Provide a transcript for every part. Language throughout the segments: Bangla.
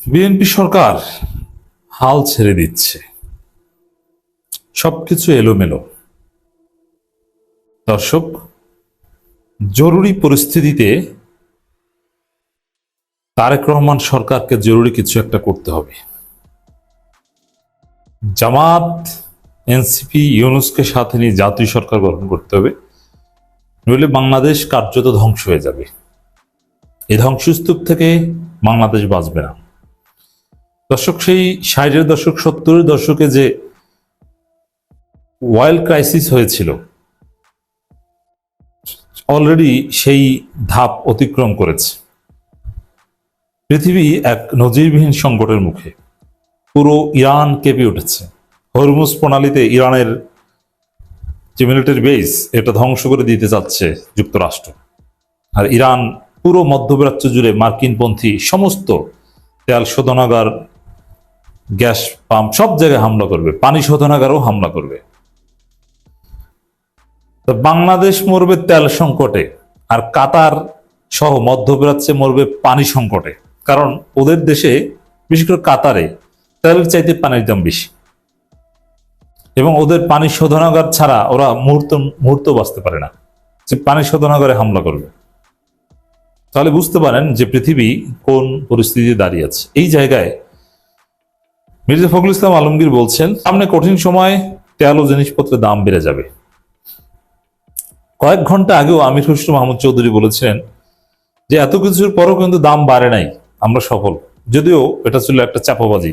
বিএনপি সরকার হাল ছেড়ে দিচ্ছে, সবকিছু এলোমেলো। দর্শক, জরুরি পরিস্থিতিতে তারেক রহমান সরকারকে জরুরি কিছু একটা করতে হবে। জামাত, এনসিপি, ইউনূসকে সাথে নিয়ে জাতীয় সরকার গঠন করতে হবে, নইলে বাংলাদেশ কার্যত ধ্বংস হয়ে যাবে। এই ধ্বংসস্তূপ থেকে বাংলাদেশ বাঁচবে না। দর্শক, সেই 60-এর দশক 70-এর দশকে যে ওয়াইল্ড ক্রাইসিস হয়েছিল, অলরেডি সেই ধাপ অতিক্রম করেছে। পৃথিবী এক নজিরবিহীন সংকটের মুখে। পুরো ইরান কেঁপে উঠেছে। হরমুজ প্রণালীতে ইরানের যে মিলিটারি বেস, এটা ধ্বংস করে দিতে চাচ্ছে যুক্তরাষ্ট্র। আর ইরান পুরো মধ্যপ্রাচ্য জুড়ে মার্কিনপন্থী সমস্ত তেল শোধনাগার, গ্যাস পাম্প, সব জায়গায় হামলা করবে, পানি শোধনাগারও হামলা করবে। তো বাংলাদেশ মরবে তেল সংকটে, আর কাতার সহ মধ্যপ্রাচ্যে মরবে পানি সংকটে। কারণ ওদের দেশে, বিশেষ করে কাতারে, তেলের চাইতে পানির দাম বেশি, এবং ওদের পানি শোধনাগার ছাড়া ওরা মুহূর্ত বাঁচতে পারে না, যে পানি শোধনাগারে হামলা করবে। তাহলে বুঝতে পারেন যে পৃথিবী কোন পরিস্থিতিতে দাঁড়িয়ে আছে। এই জায়গায় মির্জা ফখরুল ইসলাম আলমগীর বলছেন, সামনে কঠিন সময়, তেল ও জিনিসপত্রের দাম বেড়ে যাবে। কয়েক ঘন্টা আগেও আমির খসরু মাহমুদ চৌধুরী বলেছিলেন যে এত কিছুর পরও কিন্তু দাম বাড়ে নাই, আমরা সফল। যদিও এটা ছিল একটা চাপাবাজি,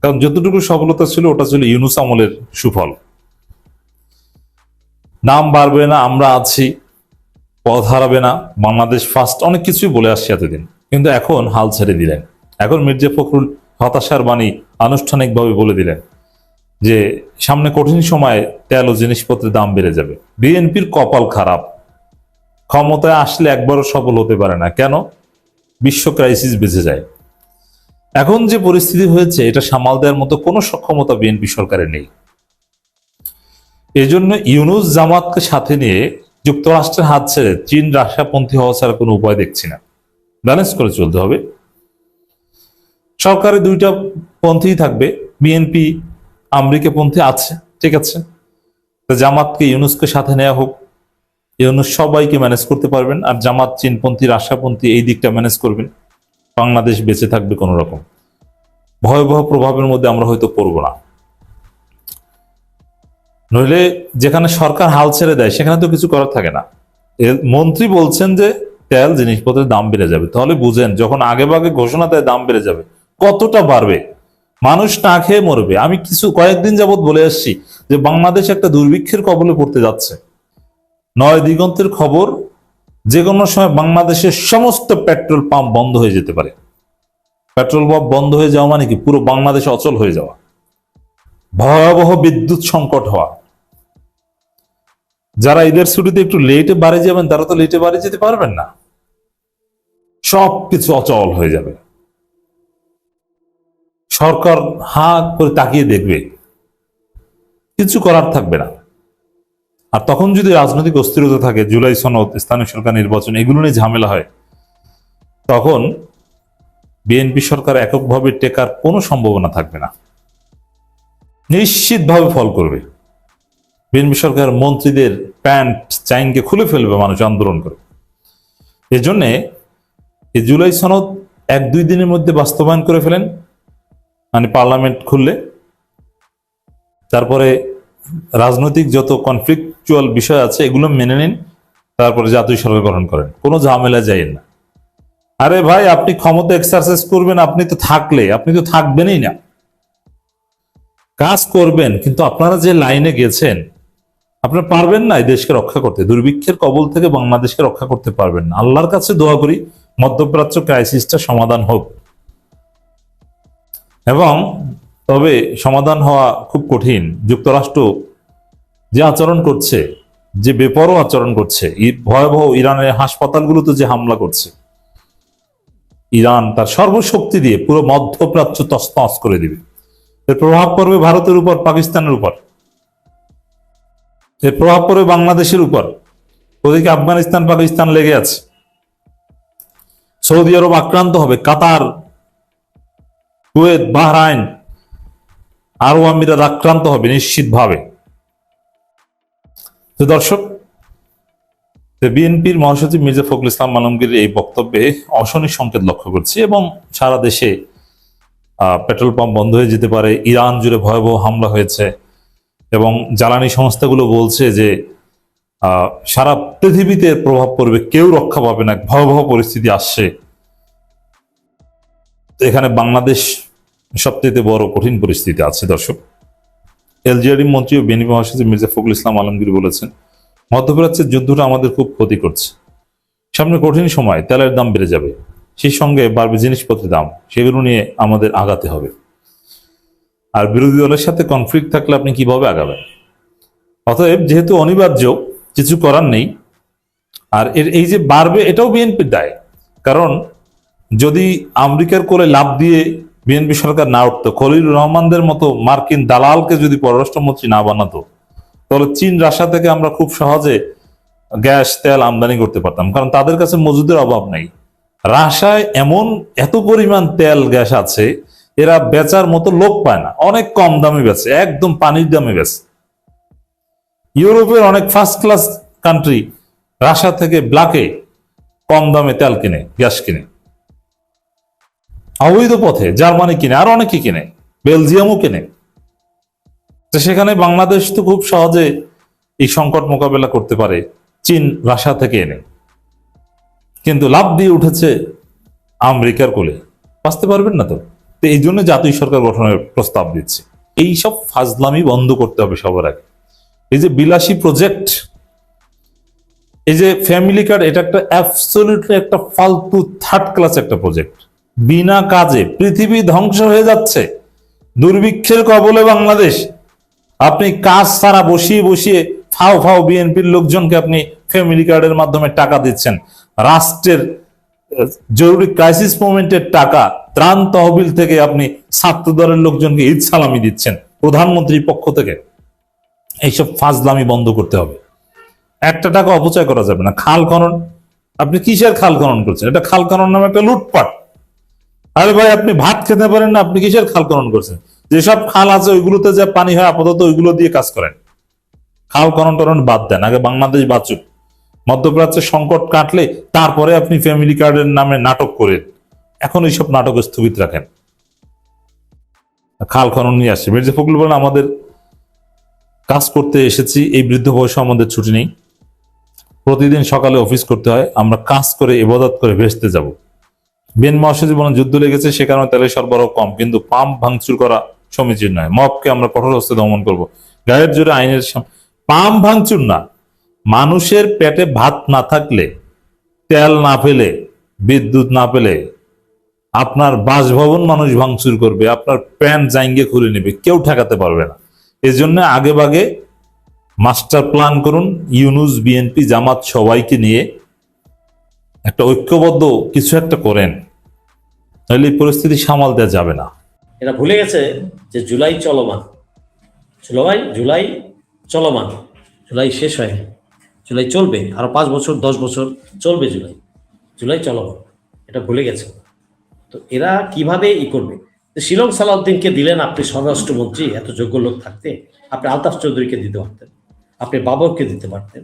কারণ যতটুকু সফলতা ছিল ওটা ছিল ইউনূস আমলের সুফল। দাম বাড়বে না, আমরা আছি, পথ হারাবে না, বাংলাদেশ ফার্স্ট, অনেক কিছুই বলে আসছি এতদিন। কিন্তু এখন হাল ছেড়ে দিলেন। এখন মির্জা ফখরুল হতাশার বাণী আনুষ্ঠানিকভাবে বলে দিলেন যে সামনে কঠিন সময়ে তেল ও জিনিসপত্রের দাম বেড়ে যাবে। বিএনপির কপাল খারাপ, ক্ষমতায় আসলে একবারও সফল হতে পারে না। কেন? বিশ্ব ক্রাইসিস বেঁচে যায়। এখন যে পরিস্থিতি হয়েছে, এটা সামাল দেওয়ার মতো কোনো সক্ষমতা বিএনপি সরকারের নেই। এজন্য ইউনূস জামাতকে সাথে নিয়ে যুক্তরাষ্ট্রের হাত ছেড়ে চীন রাশিয়াপন্থী হওয়া ছাড়া কোনো উপায় দেখছি না। ব্যালেন্স করে চলতে হবে। সরকারে দুইটা পন্থী থাকবে, বিএনপি আমেরিকাপন্থী আছে, ঠিক আছে, তো জামাতকে ইউনূসকে সাথে নেওয়া হোক। ইউনূস সবাইকে ম্যানেজ করতে পারবেন, আর জামাত চীনপন্থী রাশিয়াপন্থী এই দিকটা ম্যানেজ করবেন। বাংলাদেশ বেঁচে থাকবে কোনো রকম। ভয়াবহ প্রভাবের মধ্যে আমরা হয়তো পড়ব না। নইলে যেখানে সরকার হাল ছেড়ে দেয় সেখানে তো কিছু করার থাকে না। মন্ত্রী বলছেন যে তেল জিনিসপত্রের দাম বেড়ে যাবে, তাহলে বুঝেন যখন আগে ভাগে ঘোষণা দেয় দাম বেড়ে যাবে, কতটা বাড়বে। মানুষ না খেয়ে মরবে। আমি কয়েকদিন যাবৎ বলে আসছি যে বাংলাদেশ একটা দুর্ভিক্ষের কবলে পড়তে যাচ্ছে। 9 দিগন্তের খবর, যে কোনো সময় বাংলাদেশের সমস্ত পেট্রোল পাম্প বন্ধ হয়ে যেতে পারে। পেট্রোল পাম্প বন্ধ হয়ে যাওয়া মানে কি? পুরো বাংলাদেশ অচল হয়ে যাওয়া, ভয়াবহ বিদ্যুৎ সংকট হওয়া। যারা ঈদের ছুটিতে একটু লেটে বাড়ি যাবেন, তারা তো লেটে বাড়ি যেতে পারবেন না। সবকিছু অচল হয়ে যাবে। সরকার হা করে তাকিয়ে দেখবে, কিছু করার থাকবে না। আর তখন যদি রাজনৈতিক অস্থিরতা থাকে, জুলাই সনদ, স্থানীয় সরকার নির্বাচন, এগুলো নিয়ে ঝামেলা হয়, তখন বিএনপি সরকার এককভাবে টেকার কোনো সম্ভাবনা থাকবে না, নিশ্চিতভাবে ফল করবে। বিএনপি সরকার মন্ত্রীদের প্যান্ট চাইনকে খুলে ফেলবে, মানুষ আন্দোলন করে। এজন্য এই জুলাই সনদ 1-2 দিনের মধ্যে বাস্তবায়ন করে ফেলেন, মানে পার্লামেন্ট খুললে। তারপরে রাজনৈতিক যত কনফ্লিকচুয়াল বিষয় আছে এগুলো মেনে নিন, তারপরে জাতীয় সরকার গঠন করেন। কোনো ঝামেলা যাইয়েন না। আরে ভাই, আপনি ক্ষমতা এক্সারসাইজ করবেন, আপনি তো থাকবেনই না, কাজ করবেন, কিন্তু আপনারা যে লাইনে গেছেন, আপনারা পারবেন না এই দেশকে রক্ষা করতে। দুর্ভিক্ষের কবল থেকে বাংলাদেশকে রক্ষা করতে পারবেন না। আল্লাহর কাছে দোয়া করি মধ্যপ্রাচ্য ক্রাইসিসটা সমাধান হোক, এবং তবে সমাধান হওয়া খুব কঠিন। যুক্তরাষ্ট্র যে আচরণ করছে, যে বেপরোয়া আচরণ করছে, ভয়াবহ ইরানের হাসপাতালগুলোতে যে হামলা করছে, ইরান তার সর্বশক্তি দিয়ে পুরো মধ্যপ্রাচ্য তছনছ করে দিবে। এর প্রভাব পড়বে ভারতের উপর, পাকিস্তানের উপর, এর প্রভাব পড়বে বাংলাদেশের উপর। ওদিকে আফগানিস্তান, পাকিস্তান লেগে আছে, সৌদি আরব আক্রান্ত হবে, কাতার কুয়েত, বাহরাইন, আরব আমিরাত আক্রান্ত হবে নিশ্চিতভাবে। তো দর্শক, বিএনপির মহাসচিব মির্জা ফখরুল ইসলাম আলমগীর এই বক্তব্যে অশনি সংকেত লক্ষ্য করছি, এবং সারা দেশে পেট্রোল পাম্প বন্ধ হয়ে যেতে পারে, ইরান জুড়ে ভয়াবহ হামলা হয়েছে, এবং জ্বালানি সংস্থাগুলো বলছে যে সারা পৃথিবীতে প্রভাব পড়বে, কেউ রক্ষা পাবে না, ভয়াবহ পরিস্থিতি আসছে। এখানে বাংলাদেশ সবচেয়ে বড় কঠিন পরিস্থিতি আছে। দর্শক, এলজিআরডি মন্ত্রী ও বিএনপি মহাসচিব মির্জা ফখরুল ইসলাম আলমগীর বলেছেন, মধ্যপ্রাচ্যের যুদ্ধটা আমাদের খুব ক্ষতি করছে। সামনে কঠিন সময়, তেলের দাম বেড়ে যাবে, সেই সঙ্গে বাড়বে জিনিসপত্রের দাম, সেগুলো নিয়ে আমাদের আগাতে হবে। আর বিরোধী দলের সাথে কনফ্লিক্ট থাকলে আপনি কিভাবে আগাবেন? অতএব যেহেতু অনিবার্য, কিছু করার নেই। আর এই যে বাড়বে, এটাও বিএনপির দায়। কারণ যদি আমেরিকার কোলে লাভ দিয়ে বিএনপি সরকার না উঠতো, খলিলুর রহমানদের মতো মার্কিন দালালকে যদি পররাষ্ট্রমন্ত্রী না বানাতো, তাহলে চীন, রাশিয়া থেকে আমরা খুব সহজে গ্যাস, তেল আমদানি করতে পারতাম, কারণ তাদের কাছে মজুদের অভাব নেই। রাশিয়ায় এমন এত পরিমাণ তেল, গ্যাস আছে, এরা বেচার মতো লোক পায় না, অনেক কম দামে বেচে, একদম পানির দামে বেচে। ইউরোপের অনেক ফার্স্ট ক্লাস কান্ট্রি রাশিয়া থেকে ব্ল্যাকে কম দামে তেল কিনে, গ্যাস কিনে, অবৈধ পথে জার্মানি কিনে, আর অনেকে কিনে, বেলজিয়ামও কিনে। তো সেখানে বাংলাদেশ তো খুব সহজে এই সংকট মোকাবেলা করতে পারে চীন, রাশিয়া থেকে এনে। কিন্তু লাভ দিয়ে উঠেছে আমেরিকার কোলে, বাঁচতে পারবেন না তো। এই জন্য জাতীয় সরকার গঠনের প্রস্তাব দিচ্ছে। এই সব ফাজলামি বন্ধ করতে হবে সবার আগে। এই যে বিলাসী প্রজেক্ট, এই যে ফ্যামিলি কার্ড, এটা একটা অ্যাবসলিউটলি একটা ফালতু থার্ড ক্লাস একটা প্রজেক্ট। বিনা কাজে পৃথিবী ধ্বংস হয়ে যাচ্ছে, দুর্ভিক্ষের কবলে বাংলাদেশ। আপনি কাজ ছাড়া বসিয়ে বসিয়ে ফাও ফাও বিএনপির লোকজনকে আপনি ফ্যামিলি কার্ডের মাধ্যমে টাকা দিচ্ছেন। রাষ্ট্রের জরুরি ক্রাইসিস মোমেন্টের টাকা ত্রাণ তহবিল থেকে আপনি ছাত্র দলের লোকজনকে ঈদ সালামি দিচ্ছেন প্রধানমন্ত্রীর পক্ষ থেকে। এইসব ফাজলামি বন্ধ করতে হবে। একটা টাকা অপচয় করা যাবে না। খাল খনন, আপনি কিসের খাল খনন করছেন? এটা খাল খনন নামে একটা লুটপাট। আরে ভাই, আপনি ভাত খেতে পারেন না, আপনি কিসের খাল খনন করছেন? যেসব খাল আছে ওইগুলোতে যে পানি হয় আপাতত ওইগুলো দিয়ে কাজ করেন, খাল খনন টনন বাদ দেন। আগে বাংলাদেশ বাঁচুক, মধ্যপ্রাচ্যের সংকট কাটলে তারপরে আপনি ফ্যামিলি কার্ডের নামে নাটক করেন। এখন এইসব নাটক স্থগিত রাখেন, খাল খনন নিয়ে আসছে। মির্জা ফখরুল বলেন, আমাদের কাজ করতে এসেছি, এই বৃদ্ধ বয়সে আমাদের ছুটি নেই, প্রতিদিন সকালে অফিস করতে হয়, আমরা কাজ করে ইবাদত করে ভেস্তে যাব। বিএনপি মহাসচিব বলেন, যুদ্ধ লেগেছে, সে কারণে তেলের সরবরাহ কম, কিন্তু পাম্প ভাঙচুর করা সমীচীন নয়। মবকে আমরা কঠোর হস্তে দমন করব। গায়ের জোরে আইনের পাম্প ভাঙচুর না, মানুষের পেটে ভাত না থাকলে, তেল না পেলে, বিদ্যুৎ না পেলে আপনার বাসভবন মানুষ ভাঙচুর করবে, আপনার প্যান্ট জাইঙ্গে খুলে নেবে, কেউ ঠেকাতে পারবে না। এই জন্য আগে ভাগে মাস্টার প্ল্যান করুন, ইউনূস, বিএনপি, জামাত সবাইকে নিয়ে একটা ঐক্যবদ্ধ কিছু একটা করেন, তাহলে এই পরিস্থিতি সামাল দেওয়া যাবে না। এরা ভুলে গেছে যে জুলাই চলমান, জুলাই চলমান, জুলাই শেষ হয়নি, জুলাই চলবে, আরো 5 বছর 10 বছর চলবে জুলাই চলমান, এটা ভুলে গেছে। তো এরা কিভাবে করবে? শিলং সালাউদ্দিনকে দিলেন আপনি স্বরাষ্ট্রমন্ত্রী, এত যোগ্য লোক থাকতে আপনি আলতাফ চৌধুরীকে দিতে পারতেন, আপনি বাবরকে দিতে পারতেন।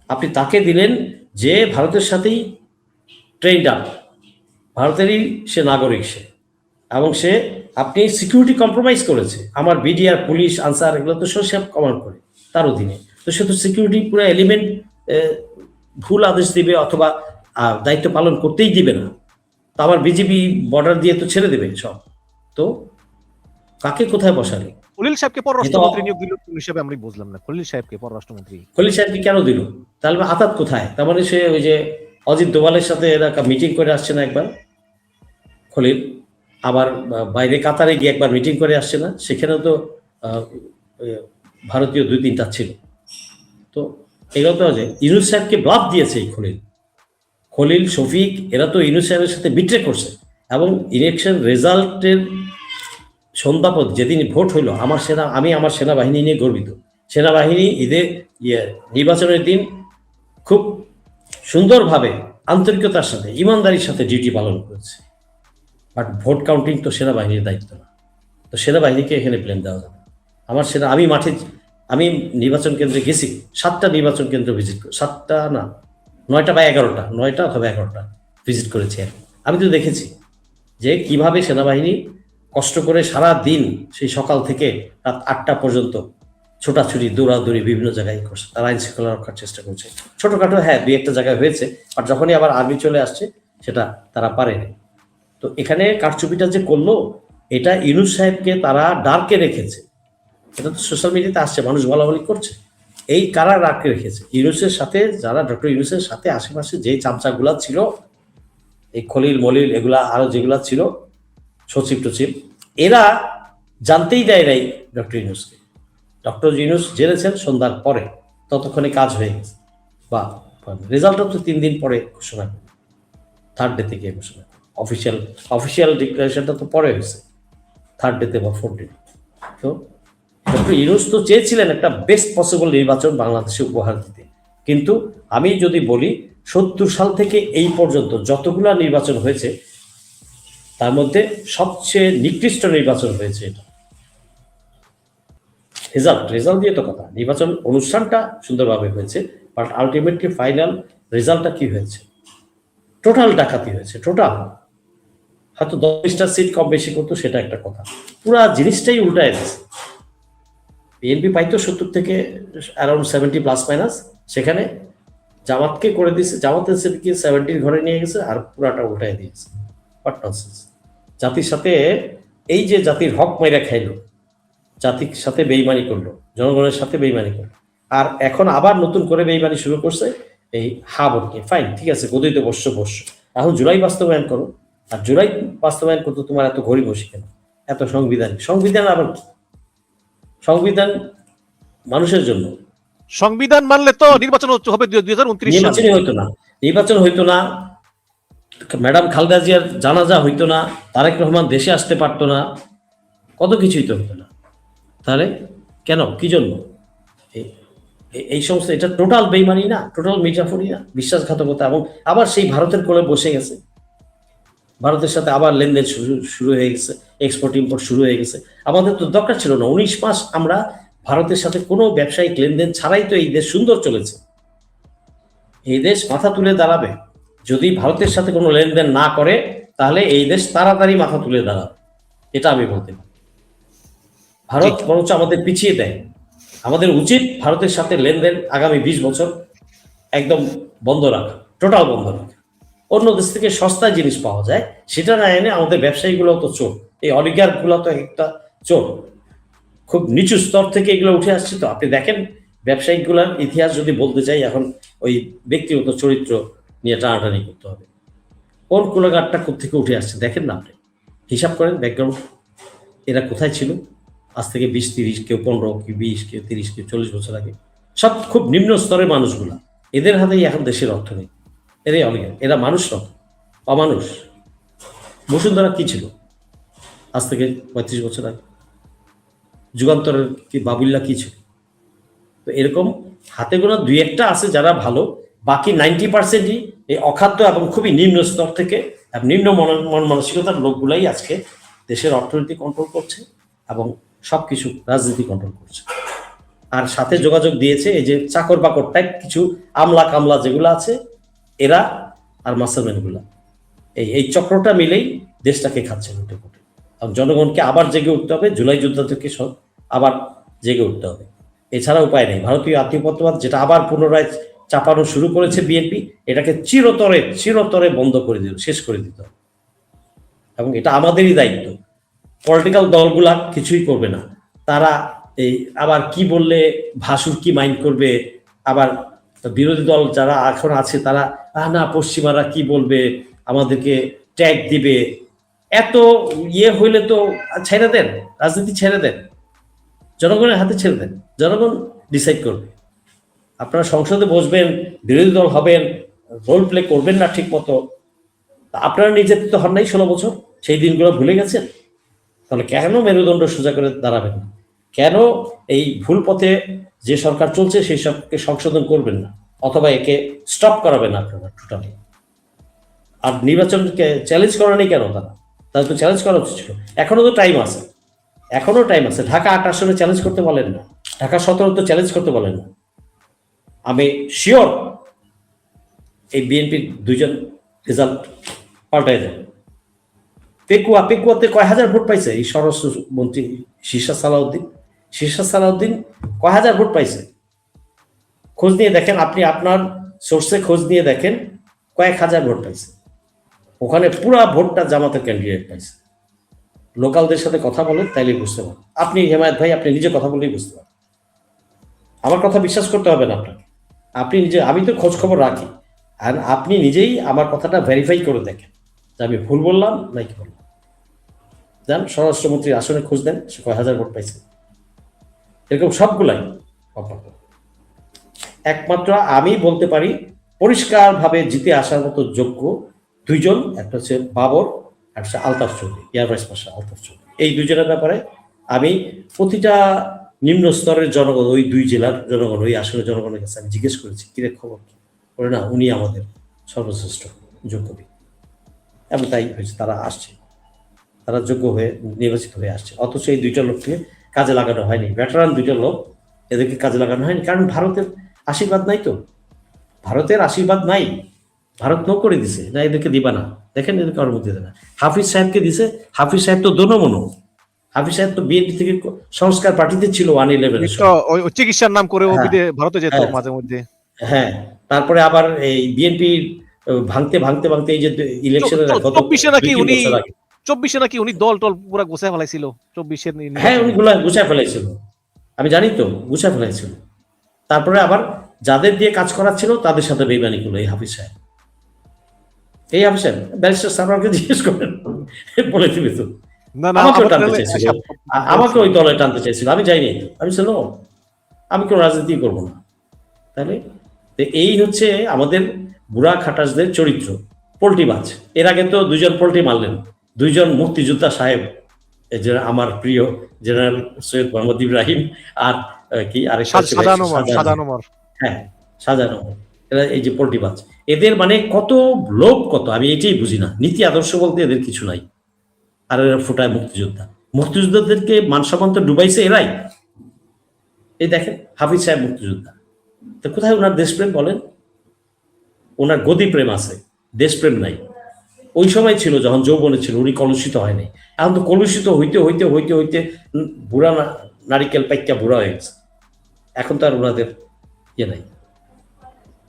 আপনি তাকে দিলেন যে ভারতের সাথেই ট্রেন্ড আপ, ভারতেরই সে নাগরিক, সে এবং সে আপনি সিকিউরিটি কম্প্রোমাইজ করেছে। আমার বিডিআর, পুলিশ, আনসার এগুলো তো সব কমান্ড করে তার অধীনে, তো সে তো সিকিউরিটি পুরো এলিমেন্ট ভুল আদেশ দিবে অথবা দায়িত্ব পালন করতেই দিবে না। তো আমার বিজেপি বর্ডার দিয়ে তো ছেড়ে দেবে সব। তো কাকে কোথায় বসালে? খলিল সাহেবকে পররাষ্ট্রমন্ত্রী নিয়োগ দিল কোন হিসেবে আমি বুঝলাম না। খলিল সাহেবকে পররাষ্ট্রমন্ত্রী, খলিল সাহেবকে কেন দিল? তাহলে আতাত কোথায়? তার মানে সে ওই যে অজিত দোভালের সাথে এরা মিটিং করে আসছে না একবার খলিল, আবার বাইরে কাতারে গিয়ে একবার মিটিং করে আসছে না, সেখানেও তো ভারতীয় 2-3টা ছিল। তো এগুলো তো ইউনূস সাহেবকে ব্লাফ দিয়েছে এই খলিল, শফিক, এরা তো ইউনূস সাহেবের সাথে বিট্রে করছে। এবং ইলেকশন রেজাল্টের সন্ধ্যাপদ যেদিন ভোট হইলো, আমি আমার সেনাবাহিনী নিয়ে গর্বিত। সেনাবাহিনী ঈদের নির্বাচনের দিন খুব সুন্দরভাবে আন্তরিকতার সাথে ইমানদারির সাথে ডিউটি পালন করেছে। বাট ভোট কাউন্টিং তো সেনাবাহিনীর দায়িত্ব না, তো সেনাবাহিনীকে এখানে ব্লেম দেওয়া যাবে না। আমি নির্বাচন কেন্দ্রে গেছি, 7টা নির্বাচন কেন্দ্র ভিজিট করি, 7টা না 9টা বা 11টা, 9টা অথবা 11টা ভিজিট করেছি। আমি তো দেখেছি যে কিভাবে সেনাবাহিনী কষ্ট করে সারা দিন সেই সকাল থেকে রাত 8টা পর্যন্ত ছোটাছুটি দৌড়াদৌড়ি বিভিন্ন জায়গায় করছে, তারা আইন শৃঙ্খলা রক্ষার চেষ্টা করছে। ছোটখাটো হ্যাঁ 2-1টা জায়গায় হয়েছে, বাট যখনই আবার আর্মি চলে আসছে সেটা তারা পারেনি। তো এখানে কারচুপিটা যে করলো, এটা ইউনূস সাহেবকে তারা ডার্কে রেখেছে, এটা তো সোশ্যাল মিডিয়াতে আসছে, মানুষ বলাবলি করছে। এই কারা ডার্কে রেখেছে? ইউনূসের সাথে যারা ডক্টর ইউনূসের সাথে আশেপাশে যে চামচাগুলা ছিল, এই খলিল মলিল এগুলা আরো যেগুলা ছিল, সচিব টচিব, এরা জানতেই দেয় নাই ডক্টর ইউনূসকে। ডক্টর ইউনূস জেনেছেন সন্ধ্যার পরে, ততক্ষণে কাজ হয়ে গেছে। বা রেজাল্টও তো 3 দিন পরে ঘোষণা করে, 3rd ডে থেকে ঘোষণা, অফিসিয়াল ডিক্লারেশনটা তো পরে হয়েছে, 3rd ডেতে বা 4th ডে। তো ডক্টর ইউনূস তো চেয়েছিলেন একটা বেস্ট পসিবল নির্বাচন বাংলাদেশে উপহার দিতে, কিন্তু আমি যদি বলি 70 সাল থেকে এই পর্যন্ত যতগুলা নির্বাচন হয়েছে তার মধ্যে সবচেয়ে নিকৃষ্ট নির্বাচন হয়েছে এটা। রেজাল্ট দিয়ে তো কথা, নির্বাচন অনুষ্ঠানটা সুন্দরভাবে হয়েছে, বাট আলটিমেটলি ফাইনাল রেজাল্টটা কি হয়েছে? টোটাল ডাকাতি হয়েছে, টোটাল। হয়তো 10টা সিট কম বেশি করতো সেটা একটা কথা, পুরা জিনিসটাই উল্টায় গেছে। বিএনপি পাইতো 70 থেকে অ্যারাউন্ড 70 প্লাস মাইনাস, সেখানে জামাতকে করে দিয়েছে, জামাতের সিটকে 70 ঘরে নিয়ে গেছে, আর পুরাটা উল্টায় দিয়েছে। What nonsense! জাতির সাথে এই যে জাতির হক মাইরা খাইলো, জাতির সাথে বেইমানি করলো, জনগণের সাথে বেইমানি করলো, আর এখন আবার নতুন করে বেইমানি শুরু করছে এই ভোটকে। ফাইন, ঠিক আছে, গদিতে বসছো, এখন জুলাই বাস্তবায়ন করো। আর জুলাই বাস্তবায়ন করতে তোমার এত ঘড়ি বসে কেন? এত সংবিধান আবার কি? সংবিধান মানুষের জন্য। সংবিধান মানলে তো নির্বাচন হবে 2029 সালে। নির্বাচন হইতো না, ম্যাডাম খালেদা জিয়ার জানাজা হইতো না, তারেক রহমান দেশে আসতে পারতো না, কত কিছুই তো হতো না। তাহলে কেন, কি জন্য এই সমস্ত? এটা টোটাল বেইমানি না, টোটাল মির্জাফরি না, বিশ্বাসঘাতকতা। এবং আবার সেই ভারতের কোলে বসে গেছে, ভারতের সাথে আবার লেনদেন শুরু হয়ে গেছে, এক্সপোর্ট ইম্পোর্ট শুরু হয়ে গেছে। আমাদের তো দরকার ছিল না, 19 মাস আমরা ভারতের সাথে কোনো ব্যবসায়িক লেনদেন ছাড়াই তো এই দেশ সুন্দর চলেছে। এই দেশ মাথা তুলে দাঁড়াবে যদি ভারতের সাথে কোনো লেনদেন না করে, তাহলে এই দেশ তাড়াতাড়ি মাথা তুলে দাঁড়াবে, এটা আমি বলতে পারি। ভারত বরঞ্চ আমাদের পিছিয়ে দেয়। আমাদের উচিত ভারতের সাথে লেনদেন আগামী 20 বছর একদম বন্ধ রাখা, টোটাল বন্ধ রাখা। অন্য দেশ থেকে সস্তায় জিনিস পাওয়া যায়, সেটা না এনে আমাদের ব্যবসায়ীগুলো তো চোর, এই অলিগারগুলো তো একটা চোর, খুব নিচু স্তর থেকে এগুলো উঠে আসছে। তো আপনি দেখেন ব্যবসায়িকগুলোর ইতিহাস যদি বলতে চাই, এখন ওই ব্যক্তিগত চরিত্র নিয়ে টানাটানি করতে হবে। কোন কুলাগারটা কোথেকে উঠে আসছে দেখেন না, আপনি হিসাব করেন ব্যাকগ্রাউন্ড, এরা কোথায় ছিল আজ থেকে 20-30, কেউ 15, কেউ 20, কেউ 30, কেউ 40 বছর আগে। সব খুব নিম্ন স্তরের মানুষগুলা, এদের হাতেই এখন দেশের অর্থনীতি। এরাই অলিগার, এরা মানুষ নয়, অমানুষ। বসুন্ধরা কি ছিল আজ থেকে 35 বছর আগে? যুগান্তরের কি বাবুল্লা কি ছিল? তো এরকম হাতে গোনা 2-1টা আছে যারা ভালো, বাকি 90%ই এই অখাদ্য এবং খুবই নিম্ন স্তর থেকে নিম্ন মন মানসিকতার লোকগুলাই আজকে দেশের অর্থনীতি কন্ট্রোল করছে এবং সবকিছু রাজনীতি কন্ট্রোল করছে। আর সাথে যোগাযোগ দিয়েছে এই যে চাকর বাকর টাইপ কিছু আমলা কামলা যেগুলো আছে, এরা আর মাস্টারম্যানগুলা, এই চক্রটা মিলেই দেশটাকে খাচ্ছে লুটে ফুটে। এবং জনগণকে আবার জেগে উঠতে হবে, জুলাই যুদ্ধ থেকে আবার জেগে উঠতে হবে, এছাড়া উপায় নেই। ভারতীয় আধিপত্যবাদ যেটা আবার পুনরায় চাপানো শুরু করেছে বিএনপি, এটাকে চিরতরে বন্ধ করে দিতে, শেষ করে দিতে হবে। এবং এটা আমাদেরই দায়িত্ব। পলিটিক্যাল দলগুলা কিছুই করবে না, তারা এই আবার কি বললে ভাসুর কি মাইন্ড করবে, আবার বিরোধী দল যারা এখন আছে তারা না পশ্চিমারা কি বলবে, আমাদেরকে ট্যাগ দিবে, এত হইলে তো ছেড়ে দেন, রাজনীতি ছেড়ে দেন, জনগণের হাতে ছেড়ে দেন, জনগণ ডিসাইড করবে। আপনারা সংসদে বসবেন, বিরোধী দল হবেন, রোল প্লে করবেন না ঠিক মতো, আপনারা নির্যাতিত হন নাই 16 বছর, সেই দিনগুলো ভুলে গেছেন? তাহলে কেন মেরুদণ্ড সোজা করে দাঁড়াবেন না? কেন এই ভুল পথে যে সরকার চলছে সেই সবকে সংশোধন করবেন না, অথবা একে স্টপ করাবেন না আপনারা টোটালি? আর নির্বাচনকে চ্যালেঞ্জ করা নেই কেন? তাহলে তো চ্যালেঞ্জ করা উচিত ছিল। এখনো তো টাইম আছে, এখনো টাইম আছে। ঢাকা 8 আসনে চ্যালেঞ্জ করতে বলেন না, ঢাকা 17 তো চ্যালেঞ্জ করতে বলেন না। আমি শিওর এই বিএনপির 2জন রেজাল্ট পাল্টাই যাবে। পেকুয়াতে কয় হাজার ভোট পাইছে এই স্বরাষ্ট্র মন্ত্রী শীর্ষা সালাউদ্দিন কয় হাজার ভোট পাইছে? খোঁজ নিয়ে দেখেন, আপনি আপনার সোর্সে খোঁজ নিয়ে দেখেন কয়েক হাজার ভোট পাইছে। ওখানে পুরা ভোটটা জামাতের ক্যান্ডিডেট পাইছে। লোকালদের সাথে কথা বলেন, তাইলে বুঝতে পারেন। আপনি হেমায়েত ভাই, আপনি নিজে কথা বলেই বুঝতে পারেন। আমার কথা বিশ্বাস করতে হবে না আপনাকে। আপনি নিজে, আমি তো খোঁজ খবর রাখি, আর আপনি নিজেই আমার কথাটা ভেরিফাই করে দেখেন যে আমি ভুল বললাম নাকি বললাম। যান স্বরাষ্ট্রমন্ত্রীর আসনে খোঁজ দেন, সে কয় হাজার ভোট পাইছে। এরকম সবগুলাই অপরাধ। একমাত্র আমি বলতে পারি পরিষ্কারভাবে জিতে আসার মতো যোগ্য 2জন, একটা হচ্ছে বাবর, একটা হচ্ছে Altaf Chowdhury, air vice marshal Altaf Chowdhury. এই 2জনের ব্যাপারে আমি প্রতিটা নিম্ন স্তরের জনগণ, ওই 2 জেলার জনগণ, ওই আসনের জনগণের কাছে আমি জিজ্ঞেস করেছি কিরে খবর কি, বলে না উনি আমাদের সর্বশ্রেষ্ঠ যোগ্য ব্যক্তি। এবং তাই হয়েছে, তারা আসছে, তারা যোগ্য হয়ে নির্বাচিত হয়ে আসছে। অথচ এই 2টা লোককে কাজে লাগানো হয়নি, ভেটারান 2টা লোক, এদেরকে কাজে লাগানো হয়নি। কারণ ভারতের আশীর্বাদ নাই তো, ভারতের আশীর্বাদ নাই। ভারত নো করে দিছে না, এদেরকে দিবা না। দেখেন এদেরকে অনুমতি দেয় না। হাফিজ সাহেবকে দিছে, হাফিজ সাহেব তো দোনমনো, হাফিজ সাহেব তো বিএনপি থেকে সংস্কার পার্টিতে ছিল 111 ওই চিকিৎসার নাম করে ও হ্যাঁ, ভারতে যেত হ্যাঁ। মাঝে মধ্যে। হ্যাঁ, তারপরে আবার এই বিএনপি ভাঙতে ভাঙতে ভাঙতে এই যে ইলেকশনের 24-এ নাকি 2-3 উনি বছর আগে, 24-এ নাকি উনি দল টল পুরো গোছায় ফেলাইছিল 24-এর হ্যাঁ উনি গুছায় ফেলাইছিল, আমি জানি তো, গুছায় ফেলাইছিল। তারপরে আবার যাদের দিয়ে কাজ করাচ্ছিল তাদের সাথে বেইমানি করলো এই হাফিজ সাহেব। এই হাফিজ সাহেব ব্যারিস্টার সারওয়ারকে জিজ্ঞেস করেন, বলে দিবে তো। না না আমাকেও আমাদের টানতে দলে চাইছিল, আমাকে ওই দলে টানতে চাইছিল, আমি যাইনি তো। আমি ছিল, আমি কোনো রাজনীতি করবো না। তাহলে তো এই হচ্ছে আমাদের বুড়া খাটাসদের চরিত্র, পোল্ট্রিবাজ। এর আগে তো 2জন পোল্ট্রি মারলেন, 2জন মুক্তিযোদ্ধা সাহেব, এই যে আমার প্রিয় জেনারেল সৈয়দ মোহাম্মদ ইব্রাহিম আর কি আরেকটা হচ্ছে সাজানোমার। হ্যাঁ, সাজানো। এরা এই যে পোল্ট্রিবাজ, এদের মানে কত লোভ, কত, আমি এটাই বুঝি না। নীতি আদর্শ বলতে এদের কিছু নাই। আর এরা ফুটায় মুক্তিযোদ্ধা, মুক্তিযোদ্ধাদেরকে মান সম্মান তো ডুবাইছে এরাই। এই দেখেন হাফিজ সাহেব মুক্তিযোদ্ধা, তো কোথায় ওনার দেশপ্রেম বলেন? ওনার গদি প্রেম আছে, দেশপ্রেম নাই। ওই সময় ছিল যখন যৌবনে ছিল, উনি কলুষিত হয়নি। এখন তো কলুষিত হইতে হইতে হইতে হইতে বুড়া নারিকেল পাইকা বুড়া হয়ে গেছে। এখন তো আর ওনাদের ইয়ে নাই।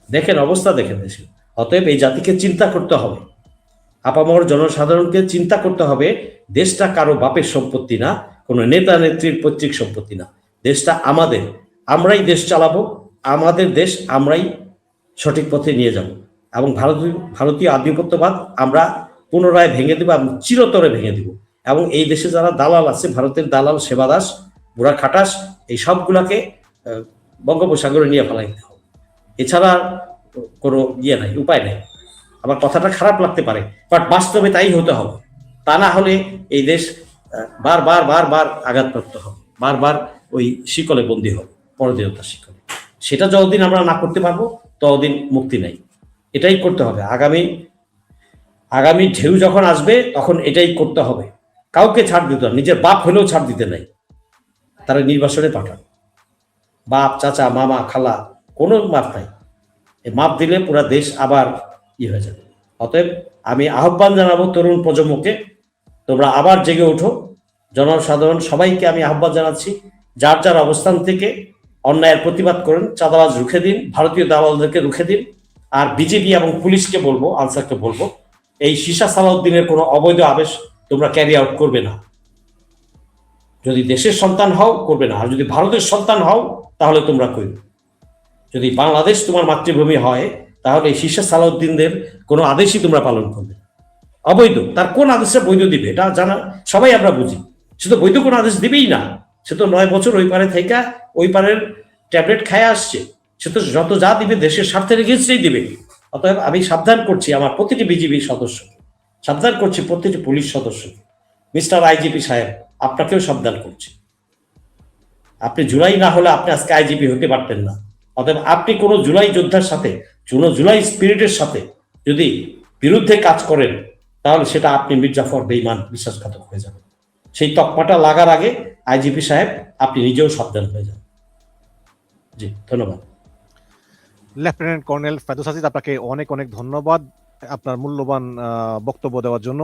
দেখেন অবস্থা, দেখেন দেশে। অতএব এই জাতিকে চিন্তা করতে হবে, আপামর জনসাধারণকে চিন্তা করতে হবে। দেশটা কারো বাপের সম্পত্তি না, কোনো নেতা নেত্রীর পৈতৃক সম্পত্তি না। দেশটা আমাদের, আমরাই দেশ চালাবো, আমাদের দেশ আমরাই সঠিক পথে নিয়ে যাব। এবং ভারতীয় আধিপত্যবাদ আমরা পুনরায় ভেঙে দেবো এবং চিরতরে ভেঙে দেব। এবং এই দেশে যারা দালাল আছে, ভারতের দালাল, সেবাদাস, বুড়া খাটাস, এই সবগুলাকে বঙ্গোপসাগরে নিয়ে ফেলাইতে হবে। এছাড়া কোনো ইয়ে নাই, উপায় নেই। আমার কথাটা খারাপ লাগতে পারে, বাট বাস্তবে তাই হতে হবে। তা না হলে এই দেশ বারবার বারবার আঘাতপ্রাপ্ত হবে, বারবার ওই শিকলে বন্দী হবে, পরাধীনতার শিকলে। সেটা যতদিন আমরা না করতে পারবো ততদিন মুক্তি নাই। এটাই করতে হবে। আগামী ঢেউ যখন আসবে তখন এটাই করতে হবে। কাউকে ছাড় দিতে হবে, নিজের বাপ হলেও ছাড় দিতে নাই। তারা নির্বাসনে পাঠান, বাপ, চাচা, মামা, খালা, কোনো মাপ নাই। এই মাপ দিলে পুরা দেশ আবার হয়ে যাবে। অতএব আমি আহ্বান জানাবো তরুণ প্রজন্মকে, তোমরা আবার জেগে ওঠো। জনসাধারণ সবাইকে আমি আহ্বান জানাচ্ছি, যার যার অবস্থান থেকে অন্যায়ের প্রতিবাদ করেন, চাঁদাবাজ রুখে দিন, ভারতীয় দালালদেরকে রুখে দিন। আর বিজেপি এবং পুলিশকে বলবো, আনসারকে বলবো, এই শীর্ষা সালাউদ্দিনের কোনো অবৈধ আবেশ তোমরা ক্যারি আউট করবে না। যদি দেশের সন্তান হও করবে না, আর যদি ভারতের সন্তান হও তাহলে তোমরা করবে। যদি বাংলাদেশ তোমার মাতৃভূমি হয় তাহলে এই শীর্ষা সালাউদ্দিনদের কোনো আদেশই তোমরা পালন করবে। অবৈধ, তার কোন আদেশে বৈধ দিবে এটা জানা সবাই আমরা বুঝি। সে তো বৈধ কোনো আদেশ দিবেই না। সে তো 9 বছর ওই পারে থেকে ওই পারের ট্যাবলেট খায় আসছে। সে তো যত যা দিবে দেশের স্বার্থের এগেইনস্টেই দিবে। অতএব আমি সাবধান করছি আমার প্রতিটি বিজিবি সদস্যকে, সাবধান করছি প্রতিটি পুলিশ সদস্যকে, মিস্টার আইজিপি সাহেব আপনাকেও সাবধান করছি। আপনি জুলাই না হলে আপনি আজকে আইজিপি হতে পারতেন না। অতএব আপনি কোনো জুলাই যোদ্ধার সাথে, কোনো জুলাই স্পিরিটের সাথে যদি বিরুদ্ধে কাজ করেন তাহলে সেটা আপনি মীর জাফর বেঈমান বিশ্বাসঘাতক হয়ে যাবেন। সেই তকমাটা লাগার আগে আইজিপি সাহেব আপনি নিজেও সাবধান হয়ে যান। জি, ধন্যবাদ। লেফটেন্যান্ট কর্নেল ফেরদৌস আজিজ, আপনাকে অনেক অনেক ধন্যবাদ আপনার মূল্যবান বক্তব্য দেওয়ার জন্য।